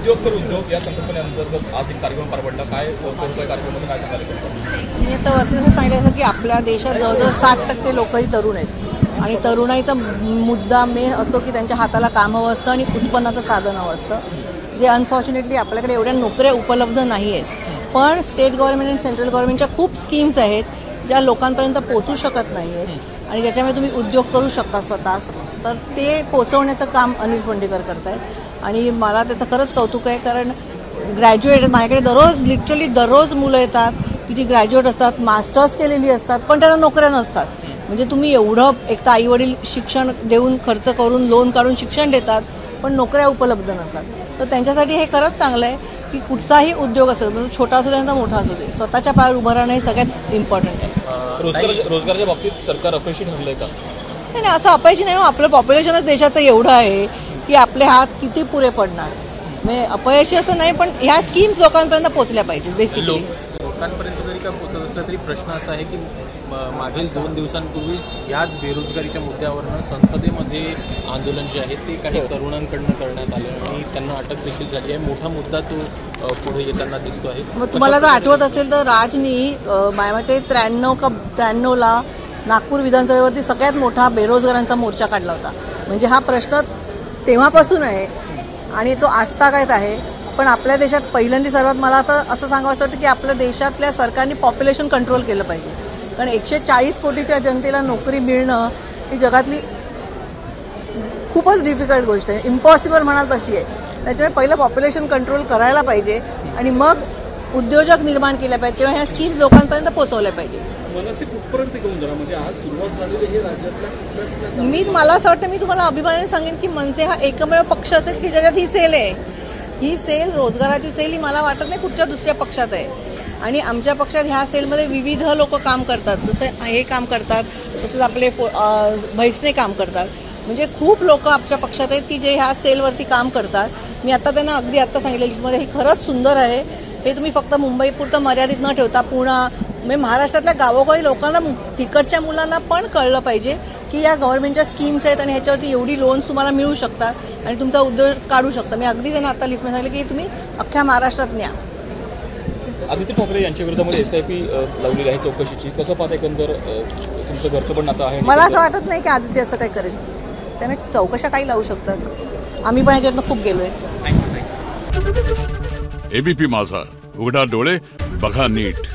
उद्योग तर उद्योग या संकल्पनेअंतर्गत आज एक कार्यक्रम पार पडला, काय कार्यक्रमाचं काय सांगायला? मी आता वरती सांगितलं की आपल्या देशात जवळजवळ 60% लोकही तरुण आहेत आणि तरुणाईचा मुद्दा मेन असतो की त्यांच्या हाताला काम हवं असतं आणि उत्पन्नाचं साधन हवं असतं, जे अनफॉर्च्युनेटली आपल्याकडे एवढ्या नोकऱ्या उपलब्ध नाही आहेत. पण स्टेट गव्हर्नमेंट आणि सेंट्रल गव्हर्नमेंटच्या खूप स्कीम्स आहेत ज्या लोकांपर्यंत पोहोचू शकत नाही आहेत आणि ज्याच्यामुळे तुम्ही उद्योग करू शकता स्वतः, तर ते पोचवण्याचं काम अनिल फोंडेकर करत आहेत आणि मला त्याचं खरंच कौतुक आहे. कारण ग्रॅज्युएट माझ्याकडे लिटरली दररोज मुलं येतात की जी ग्रॅज्युएट असतात, मास्टर्स केलेली असतात, पण त्यांना नोकऱ्या नसतात. म्हणजे तुम्ही एवढं एक तर आईवडील शिक्षण देऊन खर्च करून लोन काढून शिक्षण देतात पण नोकऱ्या उपलब्ध नसतात. तर त्यांच्यासाठी हे खरंच चांगलं आहे की कुठचाही उद्योग असेल म्हणजे छोटा असू दे तर मोठा असू दे, स्वतःच्या पायावर उभं राहणं हे सगळ्यात इम्पॉर्टंट आहे. रोजगाराच्या बाबतीत सरकार अपयशी ठरलंय का? नाही, असं अपयशी नाही. आपलं पॉप्युलेशनच देशाचं एवढं आहे की आपले हात किती पुरे पडणार. म्हणजे अपयशी असं नाही, पण ह्या स्कीम्स लोकांपर्यंत पोहोचल्या पाहिजेत. बेसिकली लोकांपर्यंत जरी काय पोहोचत असलं तरी प्रश्न असा आहे की मागील 2 दिवसांपूर्वीच याच बेरोजगारीच्या मुद्द्यावरनं संसदेमध्ये आंदोलन जे आहे ते काही तरुणांकडनं करण्यात आलं आणि त्यांना अटक देखील झाली आहे. मोठा मुद्दा तो पुढे येताना दिसतो आहे. मग तुम्हाला जर आठवत असेल तर राजनी माझ्या मते 93ला नागपूर विधानसभेवरती सगळ्यात मोठा बेरोजगारांचा मोर्चा काढला होता. म्हणजे हा प्रश्न तेव्हापासून आहे आणि तो आजतागायत आहे. पण आपल्या देशात पहिल्यांदा सर्वात मला आता असं सांगावं असं वाटतं की आपल्या देशातल्या सरकारने पॉप्युलेशन कंट्रोल केलं पाहिजे. कारण 140 कोटीच्या जनतेला नोकरी मिळणं ही जगातली खूपच डिफिकल्ट गोष्ट आहे, इम्पॉसिबल म्हणाल तशी आहे. त्याच्यामुळे पहिलं पॉप्युलेशन कंट्रोल करायला पाहिजे आणि मग उद्योजक निर्माण केल्या पाहिजे, तेव्हा ह्या स्कीम्स लोकांपर्यंत पोहोचवल्या पाहिजे. मनसे कुठपर्यंत घेऊन जाणार म्हणजे आज सुरुवात झालेली हे राज्यातल्या मला असं वाटतं, मी तुम्हाला अभिमानाने सांगेन की मनसे हा एकमेव पक्ष असेल की ज्याच्यात ही सेल आहे. ही सेल, रोजगाराची सेल, ही मला वाटत नाही कुठच्या दुसऱ्या पक्षात आहे. आणि आमच्या पक्षात ह्या सेलमध्ये विविध लोक काम करतात, जसं हे काम करतात तसंच आपले भैसने काम करतात. म्हणजे खूप लोक आमच्या पक्षात आहेत की जे ह्या सेलवरती काम करतात. मी आता त्यांना अगदी आत्ता सांगितलं लिस्टमध्ये, हे खरंच सुंदर आहे. हे तुम्ही फक्त मुंबईपुरतं मर्यादित न ठेवता पुणा म्हणजे महाराष्ट्रातल्या गावोगावी लोकांना, तिकडच्या मुलांना पण कळलं पाहिजे की या गव्हर्नमेंटच्या स्कीम्स आहेत आणि ह्याच्यावरती एवढी लोन्स तुम्हाला मिळू शकतात आणि तुमचा उद्योग काढू शकता. मी अगदी त्यांना आता लिफ्टमध्ये सांगितलं की तुम्ही अख्ख्या महाराष्ट्रात न्या. आदित्य ठाकरे यांच्या विरोधामध्ये SIP लावलेली आहे चौकशीची, कसं पाहता एकंदर? तुमचं घरचं पण नातं आहे. मला असं वाटत नाही की आदित्य असं काही करेल, त्यामुळे चौकशा काही लावू शकतात. आम्ही पण ह्याच्यातनं खूप गेलोय. ABP माझा, उघडा डोळे बघा नीट.